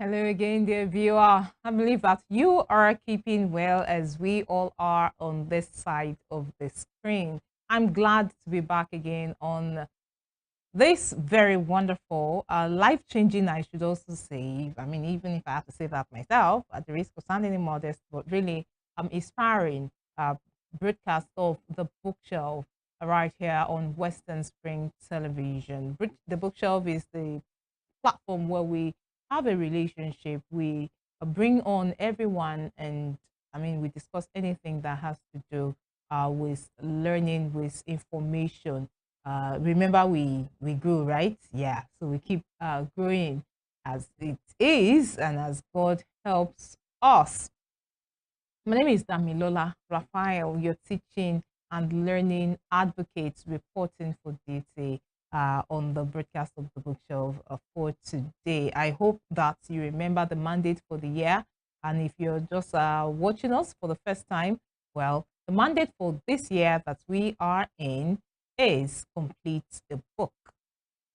Hello again, dear viewer. I believe that you are keeping well as we all are on this side of the screen. I'm glad to be back again on this very wonderful, life-changing, I should also say. I mean, even if I have to say that myself, at the risk of sounding modest, but really inspiring uh, broadcast of The Bookshelf right here on Western Spring Television. The Bookshelf is the platform where we have a relationship. We bring on everyone, and I mean, we discuss anything that has to do with learning, with information. Remember, we grow, right? Yeah, so we keep growing as it is, and as God helps us. My name is Damilola Raphael, your teaching and learning advocate reporting for duty on the broadcast of the bookshelf for today. I hope that you remember the mandate for the year. And if you're just watching us for the first time, well, the mandate for this year that we are in is complete the book.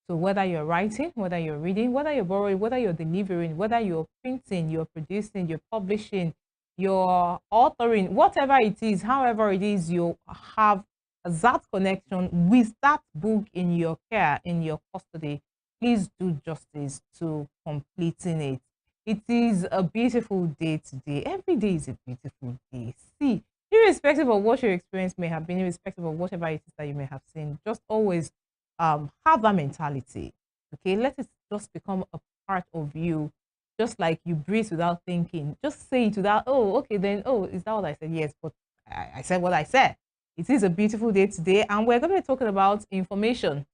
So whether you're writing, whether you're reading, whether you're borrowing, whether you're delivering, whether you're printing, you're producing, you're publishing, you're authoring, whatever it is, however it is, you have that connection with that book in your care, in your custody, please do justice to completing it. It is a beautiful day today. Every day is a beautiful day. See, irrespective of what your experience may have been, irrespective of whatever it is that you may have seen, just always have that mentality. Okay, let it just become a part of you, just like you breathe without thinking. Just say it without, oh, okay, then, oh, is that what I said? Yes, but I said what I said. It is a beautiful day today, and we're going to be talking about information.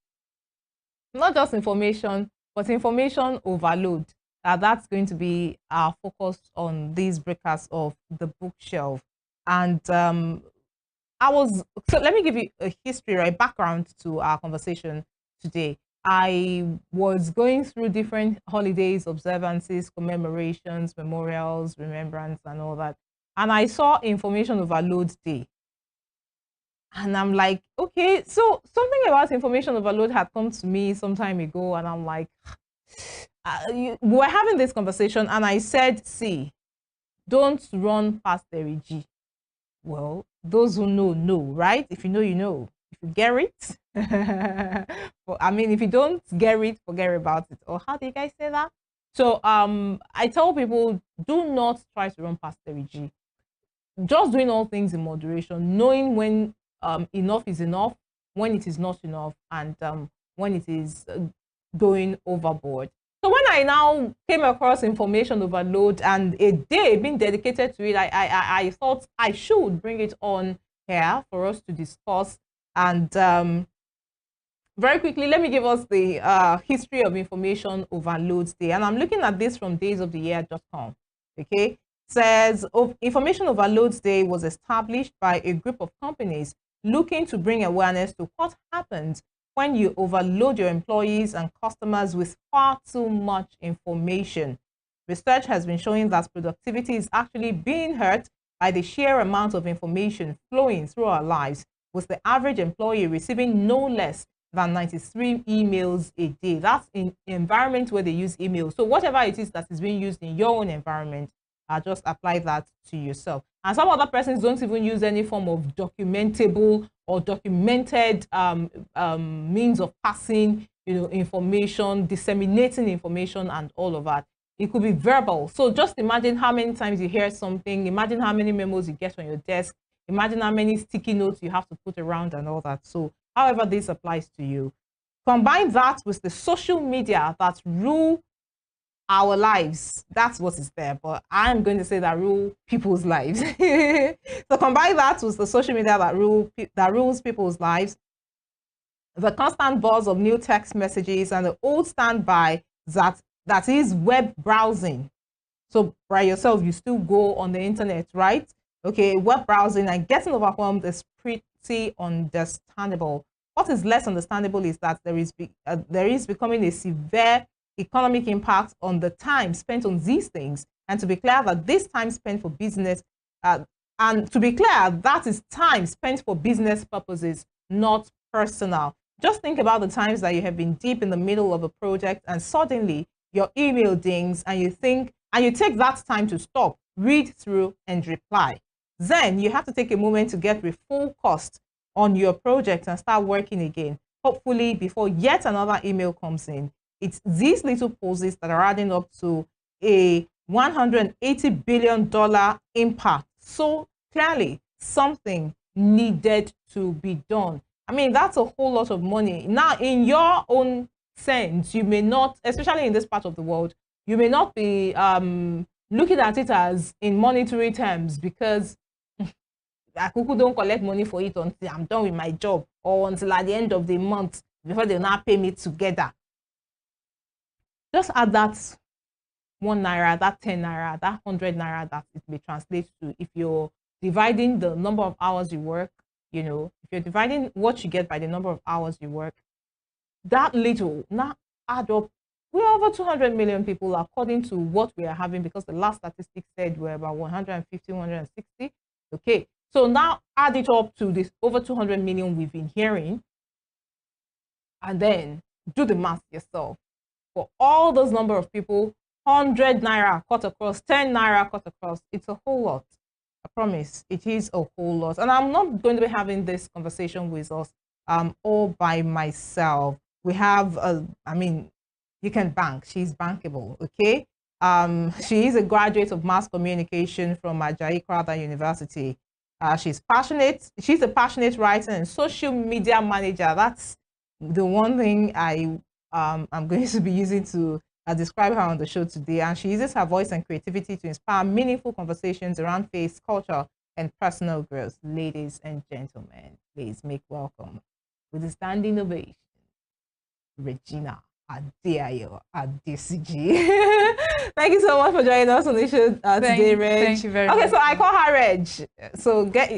Not just information, but information overload. That's going to be our focus on these breakers of the bookshelf. And so let me give you a history, right, background to our conversation today. I was going through different holidays, observances, commemorations, memorials, remembrance, and all that. And I saw Information Overload Day. And I'm like, okay, so something about information overload had come to me some time ago. And I'm like, we're having this conversation. And I said, see, don't run past the G. Well, those who know, right? If you know, you know. If you get it, well, I mean, if you don't get it, forget about it. Or how do you guys say that? So I tell people, do not try to run past the G. Just doing all things in moderation, knowing when enough is enough, when it is not enough, and when it is going overboard. So when I now came across information overload and a day being dedicated to it, I thought I should bring it on here for us to discuss. And very quickly, let me give us the history of information overload day. And I'm looking at this from daysoftheyear.com. Okay, says Information Overload Day was established by a group of companies looking to bring awareness to what happens when you overload your employees and customers with far too much information. Research has been showing that productivity is actually being hurt by the sheer amount of information flowing through our lives, with the average employee receiving no less than 93 emails a day. That's in environment where they use email. So whatever it is that is being used in your own environment, just apply that to yourself. And some other persons don't even use any form of documentable or documented means of passing, information, disseminating information, and all of that. It could be verbal. So just imagine how many times you hear something. Imagine how many memos you get on your desk. Imagine how many sticky notes you have to put around and all that. So however this applies to you. Combine that with the social media that rule our lives. That's what is there, but I'm going to say that rule people's lives. So combine that with the social media that rules people's lives, the constant buzz of new text messages, and the old standby that is web browsing. So by yourself, you still go on the internet, right? Okay, web browsing and getting overwhelmed is pretty understandable. What is less understandable is that there is becoming a severe economic impact on the time spent on these things. And to be clear, that this time spent for business, and to be clear, that is time spent for business purposes, not personal. Just think about the times that you have been deep in the middle of a project and suddenly your email dings and you think, and you take that time to stop, read through and reply. Then you have to take a moment to get refocused on your project and start working again, hopefully before yet another email comes in. It's these little pauses that are adding up to a $180 billion impact. So clearly, something needed to be done. I mean, that's a whole lot of money. Now, in your own sense, you may not, especially in this part of the world, you may not be looking at it as in monetary terms, because I don't collect money for it until I'm done with my job, or until at the end of the month before they now pay me together. Just add that 1 naira, that 10 naira, that 100 naira that it may translate to. If you're dividing the number of hours you work, you know, if you're dividing what you get by the number of hours you work, that little now add up. We're over 200 million people according to what we are having, because the last statistics said we're about 150, 160. Okay, so now add it up to this over 200 million we've been hearing, and then do the math yourself. For all those number of people, 100 naira cut across, 10 naira cut across, it's a whole lot. I promise, it is a whole lot. And I'm not going to be having this conversation with us all by myself. We have, I mean, you can bank. She's bankable, okay? She is a graduate of mass communication from Ajayi Crowther University. She's passionate. She's a passionate writer and social media manager. That's the one thing I'm going to be using to describe her on the show today. And she uses her voice and creativity to inspire meaningful conversations around faith, culture, and personal growth. Ladies and gentlemen, please make welcome, with a standing ovation, Regina Adeayo Adesiji. Thank you so much for joining us on the show today, Reg. Thank you very much. Okay, so I call her Reg. So get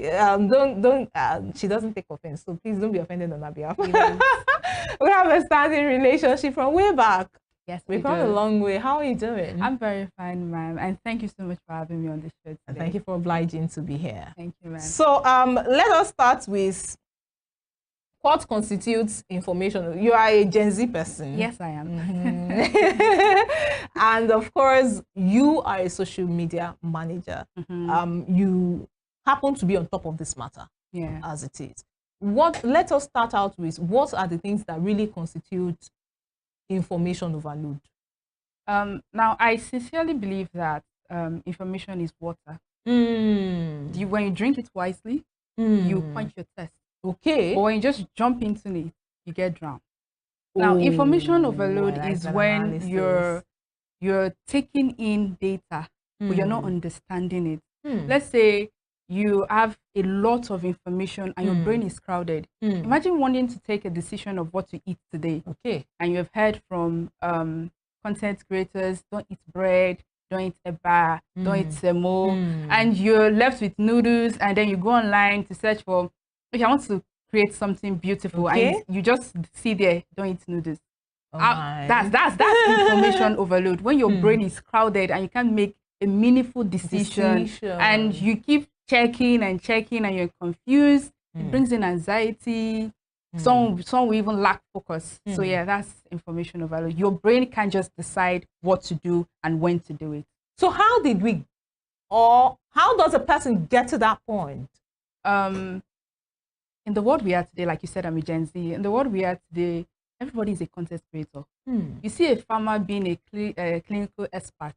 don't she doesn't take offense, so please don't be offended on her behalf. We have a standing relationship from way back. Yes, we've come a long way. How are you doing? I'm very fine, ma'am, and thank you so much for having me on the show today. And thank you for obliging to be here. Thank you, ma'am. So let us start with what constitutes information. You are a Gen Z person. Yes, I am. And of course, you are a social media manager. You happen to be on top of this matter, as it is. Let us start out with, what are the things that really constitute information overload? Now, I sincerely believe that information is water. When you drink it wisely, you quench your thirst. Okay. But when you just jump into it, you get drowned. Now, information overload is when you're taking in data, but you're not understanding it. Let's say you have a lot of information and your brain is crowded. Imagine wanting to take a decision of what to eat today. Okay. And you have heard from content creators, don't eat bread, don't eat eba, don't eat semo, and you're left with noodles, and then you go online to search for, if I want to create something beautiful, and you just see there, don't eat noodles. That's information overload. When your brain is crowded and you can't make a meaningful decision. And you keep checking and checking and you're confused, it brings in anxiety. Some will even lack focus. So yeah, that's information overload. Your brain can't just decide what to do and when to do it. So how did we, or how does a person get to that point? In the world we are today, like you said, I'm a Gen Z. In the world we are today, everybody is a content creator. You see a farmer being a clinical expert.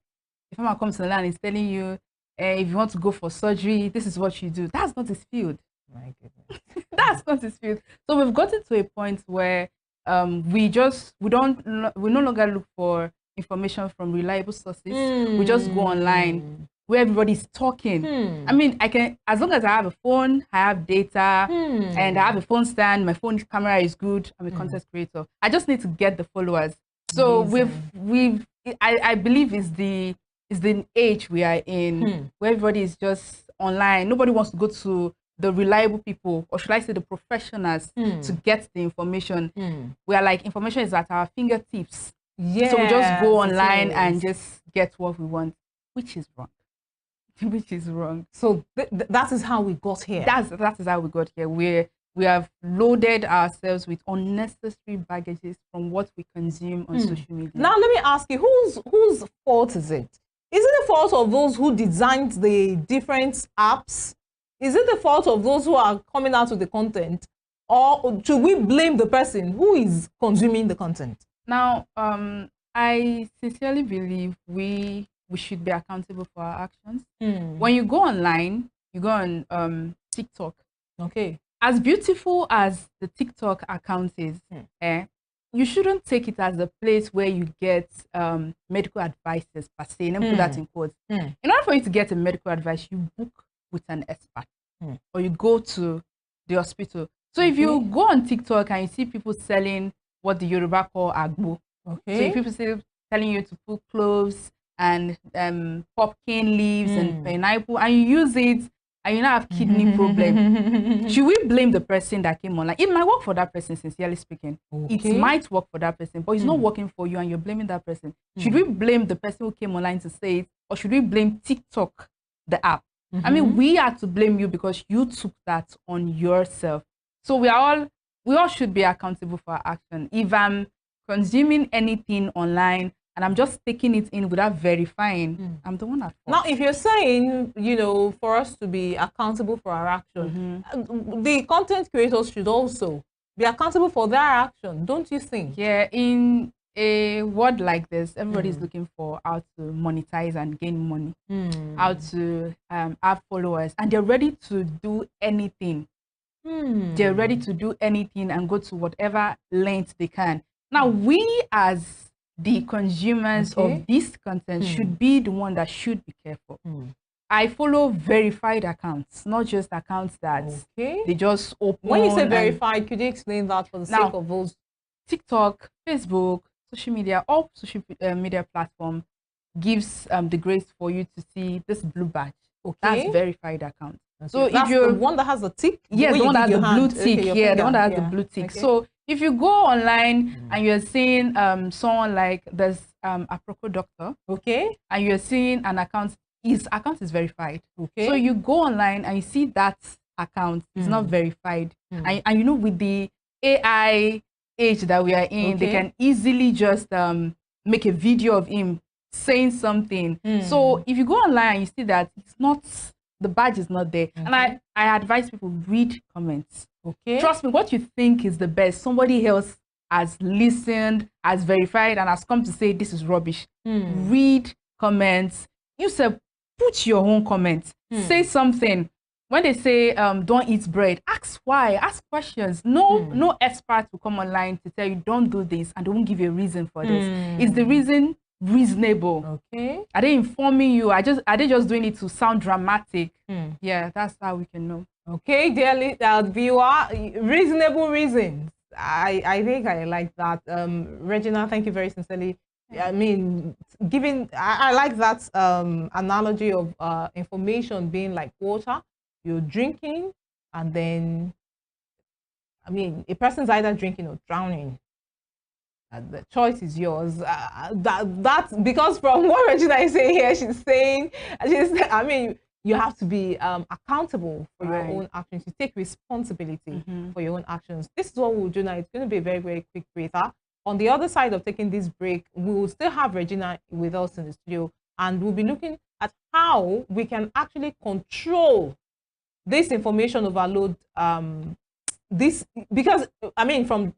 A farmer comes to the land and is telling you, if you want to go for surgery, this is what you do. That's not his field. My goodness. That's not his field. So we've gotten to a point where we no longer look for information from reliable sources. We just go online where everybody's talking. I mean, as long as I have a phone, I have data, and I have a phone stand, my phone camera is good, I'm a content creator. I just need to get the followers. So I believe is the age we are in, where everybody is just online. Nobody wants to go to the reliable people, or should I say the professionals, to get the information. We are like, information is at our fingertips. So we just go online and just get what we want, which is wrong. Which is wrong. So that is how we got here. That is how we got here. we have loaded ourselves with unnecessary baggages from what we consume on social media. Now, let me ask you, whose fault is it? Is it the fault of those who designed the different apps? Is it the fault of those who are coming out with the content? Or should we blame the person who is consuming the content? Now, I sincerely believe we should be accountable for our actions. When you go online, you go on TikTok. Okay. As beautiful as the TikTok account is, you shouldn't take it as a place where you get medical advices per se. Let me put that in quotes. In order for you to get a medical advice, you book with an expert or you go to the hospital. So if you go on TikTok and you see people selling what the Yoruba call agbo, so if people telling you to put cloves and pumpkin leaves and pineapple, and you use it and you now have kidney problem, should we blame the person that came online? It might work for that person, sincerely speaking. It might work for that person, but it's not working for you and you're blaming that person. Should we blame the person who came online to say it, or should we blame TikTok, the app? I mean, we are to blame you because you took that on yourself. So we all should be accountable for our action. If I'm consuming anything online and I'm just taking it in without verifying, I'm the one at fault. Now, if you're saying, you know, for us to be accountable for our action, the content creators should also be accountable for their action, don't you think? Yeah, in a world like this, everybody's looking for how to monetize and gain money, how to have followers, and they're ready to do anything. They're ready to do anything and go to whatever length they can. Now, we as the consumers of this content should be the one that should be careful. I follow verified accounts, not just accounts that they just open. When you say verified, could you explain that for the sake of those? TikTok, Facebook, social media, all social media platform gives the grace for you to see this blue badge. That's verified account. So that's if you're the one that has the tick? Yes, the one that has the blue tick. The one that has the blue tick. So if you go online and you're seeing someone like there's a Proco doctor, and you're seeing an account, his account is verified. So you go online and you see that account is not verified. And you know, with the AI age that we are in, they can easily just make a video of him saying something. So if you go online and you see that it's not, the badge is not there, and I advise people, read comments. Trust me, what you think is the best, somebody else has listened, has verified, and has come to say this is rubbish. Read comments. You say, put your own comments. Say something. When they say don't eat bread, ask why. Ask questions. No expert will come online to tell you don't do this and they won't give you a reason for this. Is the reason reasonable? Are they informing you? Are they just doing it to sound dramatic? Yeah, that's how we can know. Dear viewer, reasonable reasons. I think I like that. Regina, thank you very sincerely. I mean, I like that analogy of information being like water. You're drinking, and then, I mean, a person's either drinking or drowning. The choice is yours. That's because from what Regina is saying here, she's saying, I mean, you have to be accountable for your own actions. You take responsibility for your own actions. This is what we'll do now. It's going to be a very, very quick breather. On the other side of taking this break, we will still have Regina with us in the studio, and we'll be looking at how we can actually control this information overload. Because, I mean, from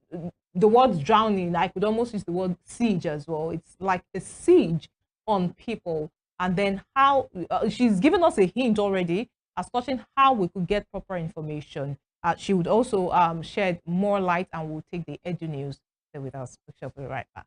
the word drowning, I could almost use the word siege as well. It's like a siege on people. And then how she's given us a hint already as touching how we could get proper information. She would also shed more light, and we'll take the edu news. Stay with us. We'll be right back.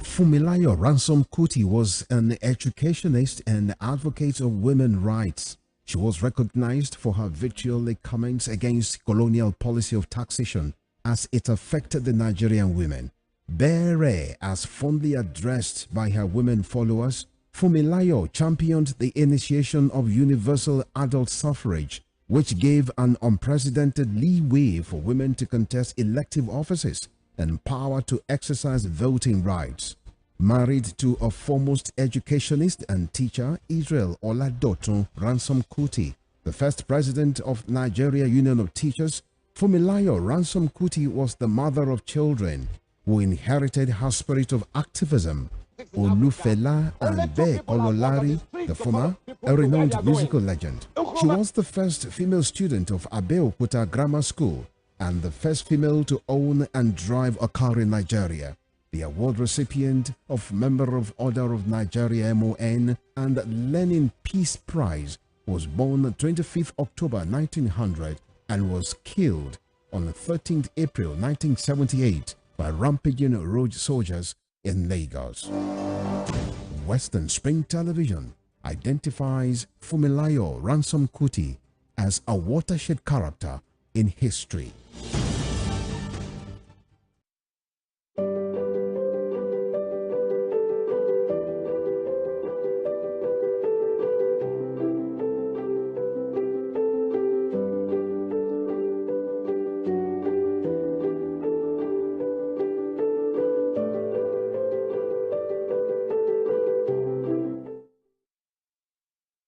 Fumilayo Ransom Kuti was an educationist and advocate of women's rights. She was recognized for her vitriolic comments against colonial policy of taxation as it affected the Nigerian women. Bere, as fondly addressed by her women followers, Fumilayo championed the initiation of universal adult suffrage, which gave an unprecedented leeway for women to contest elective offices and power to exercise voting rights. Married to a foremost educationist and teacher, Israel Oladotun Ransom Kuti, the first president of Nigeria Union of Teachers, Fumilayo Ransom Kuti was the mother of children who inherited her spirit of activism. Olufela and Be Kololari, the former, a renowned musical legend. She was the first female student of Abeokuta Grammar School and the first female to own and drive a car in Nigeria. The award recipient of Member of Order of Nigeria MON and Lenin Peace Prize, was born 25th October 1900 and was killed on 13th April 1978 by rampaging road soldiers in Lagos. Western Spring Television identifies Fumilayo Ransom Kuti as a watershed character in history.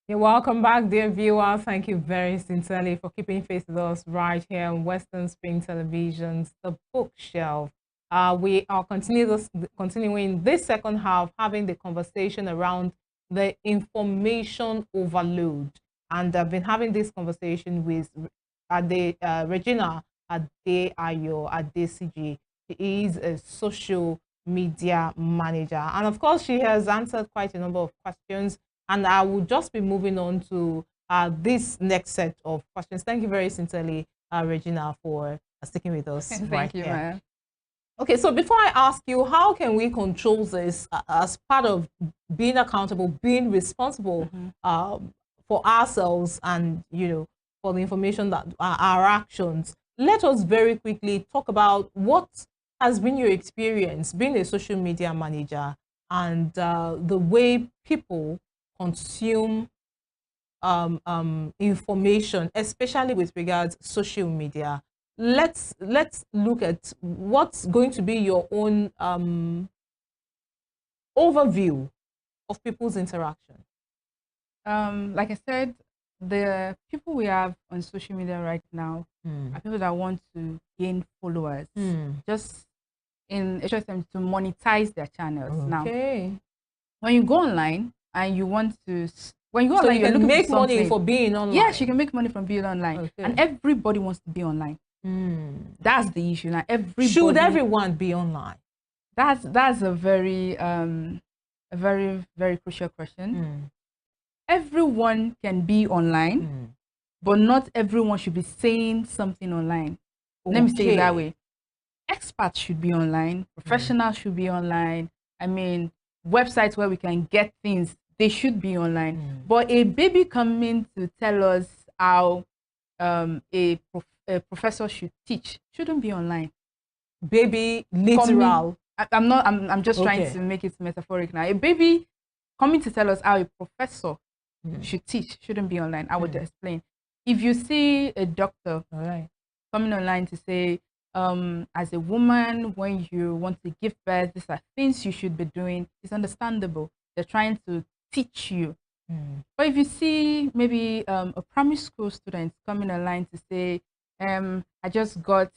Welcome back, dear viewer. Thank you very sincerely for keeping faith with us right here on Western Spring Television's The Bookshelf. We are continuing this second half, having the conversation around the information overload. And I've been having this conversation with Regina Adeayo Adesiji. She is a social media manager. And of course, she has answered quite a number of questions. And I will just be moving on to this next set of questions. Thank you very sincerely, Regina, for sticking with us. Thank you, ma'am. Okay, so before I ask you, how can we control this as part of being accountable, being responsible for ourselves and, you know, for the information that our actions? Let us very quickly talk about what has been your experience being a social media manager and the way people consume information, especially with regards to social media. Let's look at what's going to be your own overview of people's interaction. Like I said, the people we have on social media right now are people that want to gain followers, just in a short time to monetize their channels. Okay. Now, when you go online and you want to, when you go so online, you can make money something. for being online. Yes, you can make money from being online, Okay. and everybody wants to be online. That's the issue. Now, everybody. Should everyone be online? That's a very very crucial question. Everyone can be online, but not everyone should be saying something online. Let me say it that way. Experts should be online. Professionals should be online. I mean, websites where we can get things, they should be online. But a baby coming to tell us how a professor should teach shouldn't be online. Baby, literal. I'm just trying to make it metaphoric now. A baby coming to tell us how a professor should teach shouldn't be online. I would explain. If you see a doctor coming online to say, as a woman, when you want to give birth, these are things you should be doing, it's understandable. They're trying to teach you. But if you see maybe a primary school student coming online to say, I just got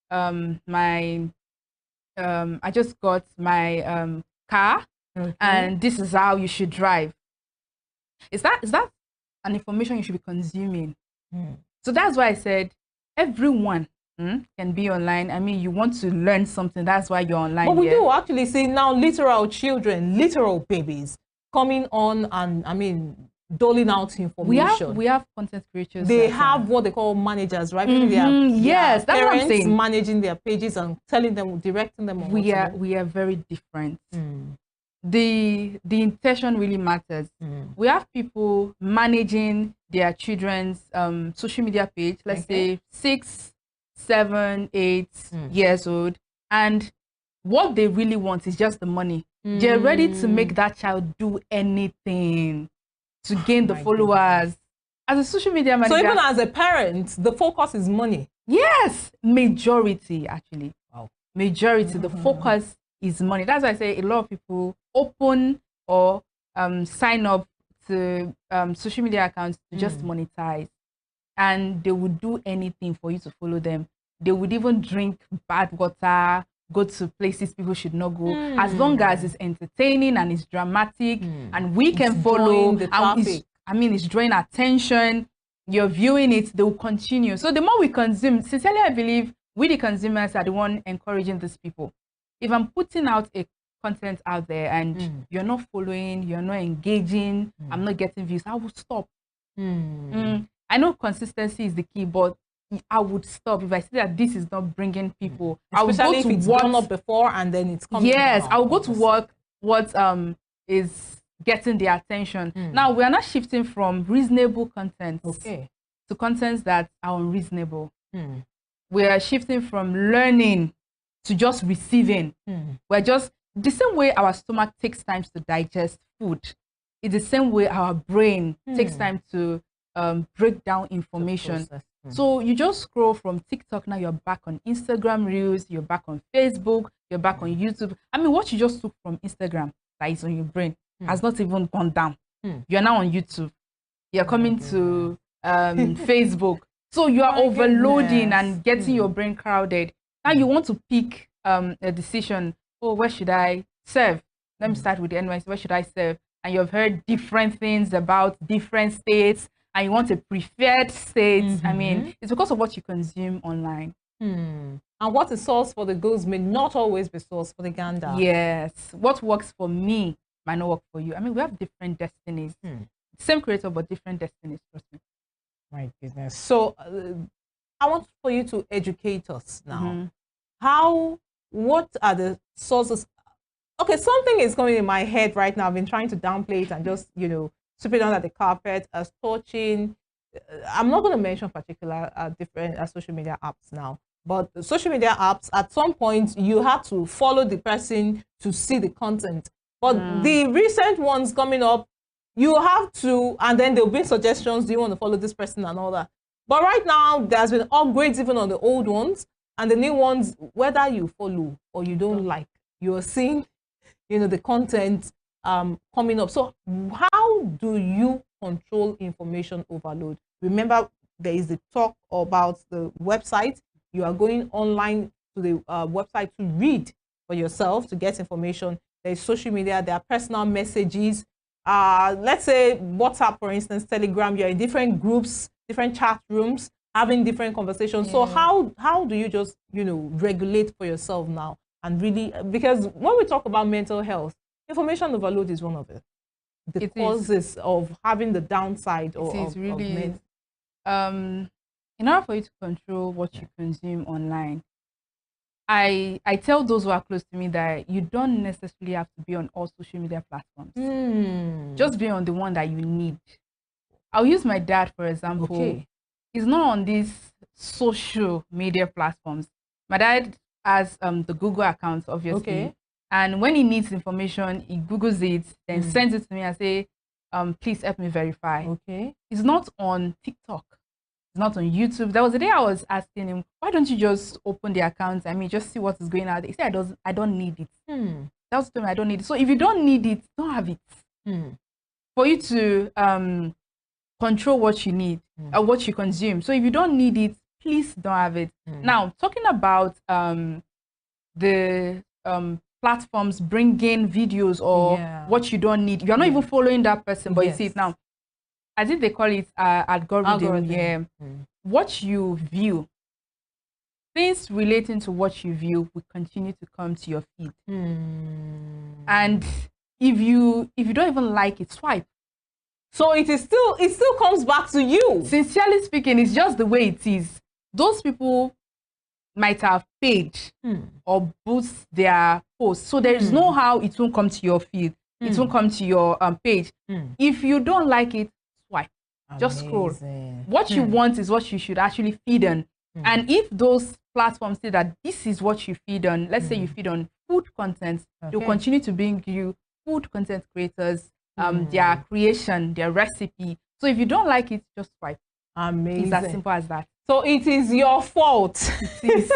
my car, and this is how you should drive. Is that an information you should be consuming? So that's why I said everyone can be online. I mean, you want to learn something, that's why you're online. But we do actually see now literal children, literal babies coming on and, I mean, doling out information. We have content creators. They have what they call managers, right? Yes, that's what I'm saying. Managing their pages and telling them, directing them. We are very different. The intention really matters. We have people managing their children's social media page, let's say 6, 7, 8 years old, and what they really want is just the money. They're ready to make that child do anything to gain the followers. As a social media manager, so even as a parent, the focus is money. Yes, majority actually. Wow. Majority, the focus is money. That's why I say a lot of people open or sign up to social media accounts to just monetize, and they would do anything for you to follow them. They would even drink bad water, go to places people should not go, as long as it's entertaining and it's dramatic and we can follow. It's drawing attention. You're viewing it, they will continue. So the more we consume, sincerely, I believe we the consumers are the one encouraging these people. If I'm putting out a content out there and you're not following, you're not engaging, I'm not getting views, I will stop. I know consistency is the key, but I would stop if I see that this is not bringing people. Especially if it's gone up before and then it's coming down. I will go to work what is getting the attention. Now we are not shifting from reasonable content to contents that are unreasonable. We are shifting from learning to just receiving. We're just the same way our stomach takes time to digest food. It's the same way our brain takes time to break down information. So you just scroll from TikTok, now you're back on Instagram Reels, you're back on Facebook, you're back on YouTube. I mean, what you just took from Instagram that is on your brain has not even gone down. You're now on YouTube. You're coming to Facebook. So you are overloading and getting your brain crowded. Now you want to pick a decision. Oh, where should I serve? Let me start with the NYC. Where should I serve? And you've heard different things about different states, and you want a preferred state. I mean, it's because of what you consume online. And what is source for the goose may not always be source for the gander. Yes. What works for me might not work for you. I mean, we have different destinies. Same creator, but different destinies. Trust me. My goodness. So I want for you to educate us now. What are the sources? Okay, something is coming in my head right now. I've been trying to downplay it and just, sweep it under the carpet as torching. I'm not going to mention particular different social media apps now, but social media apps, at some point, you have to follow the person to see the content. But the recent ones coming up, you have to, and then there'll be suggestions, do you want to follow this person and all that. But right now, there's been upgrades even on the old ones, and the new ones, whether you follow or you don't like, you're seeing, the content coming up. So how do you control information overload? Remember, there is the talk about the website. You are going online to the website to read for yourself, to get information. There is social media, there are personal messages. Let's say WhatsApp, for instance, Telegram, you're in different groups, different chat rooms, having different conversations. So how do you just, regulate for yourself now? And really, because when we talk about mental health, information overload is one of it. The causes of having the downside of in order for you to control what you consume online, I tell those who are close to me that you don't necessarily have to be on all social media platforms. Just be on the one that you need. I'll use my dad, for example. He's not on these social media platforms. My dad has the Google account, obviously. And when he needs information, he Googles it, then sends it to me and say, please help me verify. He's not on TikTok. It's not on YouTube. There was a day I was asking him, why don't you just open the account? I mean, just see what is going on. He said, I don't need it. That was to me, I don't need it. So if you don't need it, don't have it. For you to control what you need or what you consume. So if you don't need it, please don't have it. Now, talking about the platforms bringing videos or what you don't need. You're not even following that person, but you see it now. I think they call it algorithm. What you view, things relating to what you view will continue to come to your feed. And if you don't even like it, swipe. So it still comes back to you. Sincerely speaking, it's just the way it is. Those people might have paid or boost their post. So there is no how it won't come to your feed. It won't come to your page. If you don't like it, swipe. Just scroll. What you want is what you should actually feed on. And if those platforms say that this is what you feed on, let's say you feed on food content, they'll continue to bring you food content creators, their creation, their recipe. So if you don't like it, just swipe. Amazing. It's as simple as that. So it is your fault. It is.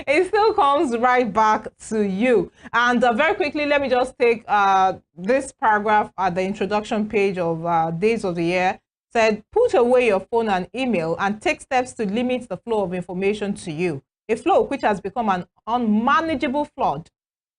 It still comes right back to you. And very quickly, let me just take this paragraph at the introduction page of Days of the Year. Said, put away your phone and email and take steps to limit the flow of information to you. A flow which has become an unmanageable flood.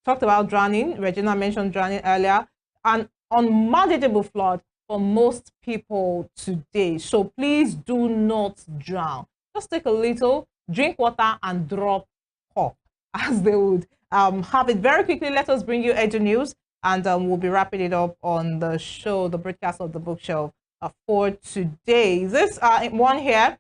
Talked about drowning. Regina mentioned drowning earlier. An unmanageable flood for most people today. So please do not drown. Just take a little, drink water and drop pop, as they would have it. Very quickly, let us bring you Edu News, and we'll be wrapping it up on the show, the broadcast of the bookshelf for today. This one here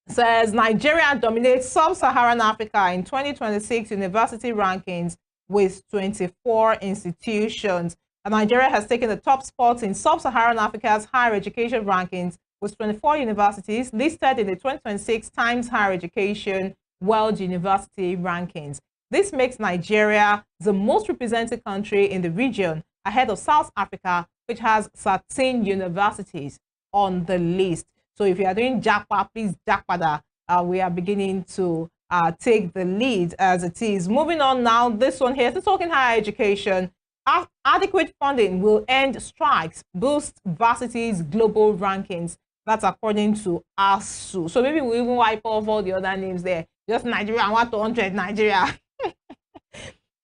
says Nigeria dominates sub-Saharan Africa in 2026 university rankings with 24 institutions. Nigeria has taken the top spot in sub-Saharan Africa's higher education rankings with 24 universities listed in the 2026 Times Higher Education World University Rankings. This makes Nigeria the most represented country in the region, ahead of South Africa, which has 13 universities on the list. So if you are doing jackpot, please jackpot. We are beginning to take the lead as it is. Moving on now, this one here, still talking higher education. Adequate funding will end strikes, boost varsity's global rankings. That's according to ASU. So maybe we even wipe off all the other names there. Just Nigeria, 100 Nigeria.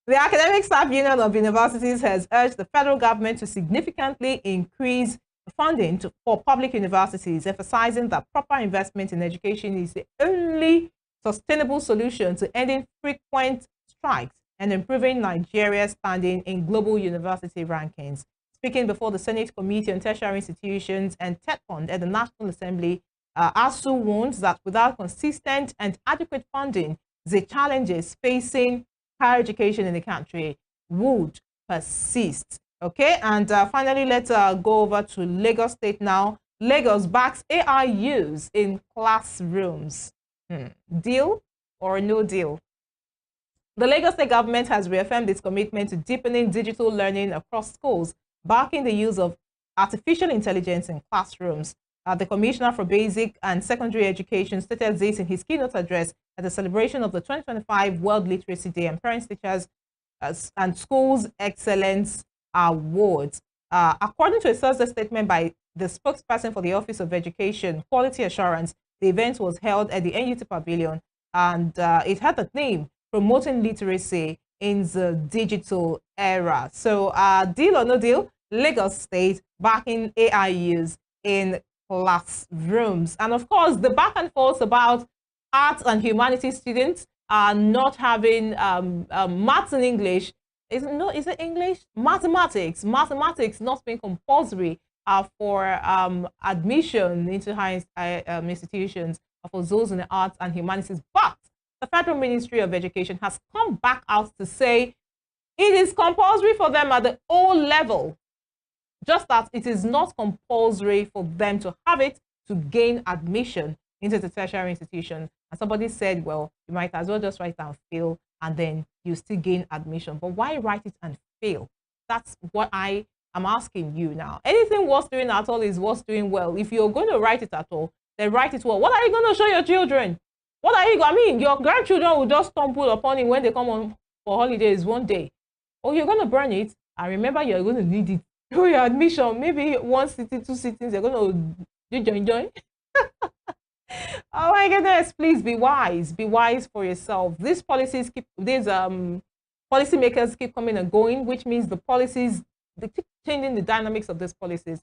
The Academic Staff Union of Universities has urged the federal government to significantly increase funding for public universities, emphasizing that proper investment in education is the only sustainable solution to ending frequent strikes and improving Nigeria's standing in global university rankings. Speaking before the Senate Committee on Tertiary Institutions and TETFund at the National Assembly, ASU warns that without consistent and adequate funding, the challenges facing higher education in the country would persist. Okay, and finally, let's go over to Lagos State now. Lagos backs AI use in classrooms. Deal or no deal? The Lagos State government has reaffirmed its commitment to deepening digital learning across schools, backing the use of artificial intelligence in classrooms. The Commissioner for Basic and Secondary Education stated this in his keynote address at the celebration of the 2025 World Literacy Day and Parents, Teachers, and Schools Excellence Awards. According to a Thursday statement by the spokesperson for the Office of Education Quality Assurance, the event was held at the NUT Pavilion, and it had the theme Promoting Literacy in the Digital Era. So deal or no deal, Lagos State backing AI use in classrooms. And of course, the back and forth about arts and humanities students not having maths and English. Is it English? Mathematics not being compulsory for admission into high institutions for those in the arts and humanities. But the Federal Ministry of Education has come back out to say it is compulsory for them at the O level, just that it is not compulsory for them to have it to gain admission into the tertiary institution. And somebody said, well, you might as well just write and fail, and then you still gain admission. But why write it and fail? That's what I am asking you now. Anything worth doing at all is worth doing well. If you're going to write it at all, then write it well. What are you going to show your children? What are you, I mean, your grandchildren will just stumble upon it when they come on for holidays one day. Or you're going to burn it, and remember you're going to need it for your admission. Maybe one sitting, two sittings, you're going to join. Oh my goodness, please be wise for yourself. These policies policymakers keep coming and going, which means they keep changing the dynamics of these policies.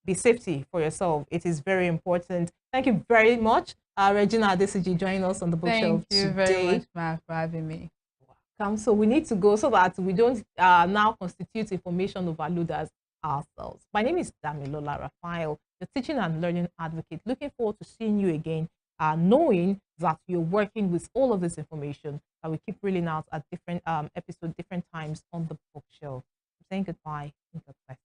Be safety for yourself. It is very important. Thank you very much, Regina Adesiji, joining us on the bookshelf today. Thank you very much, Ma, for having me. So we need to go so that we don't now constitute information overloaders ourselves. My name is Damilola Raphael, your teaching and learning advocate. Looking forward to seeing you again, knowing that you're working with all of this information that we keep reeling out at different episodes, different times on the bookshelf. I'm saying goodbye and God bless.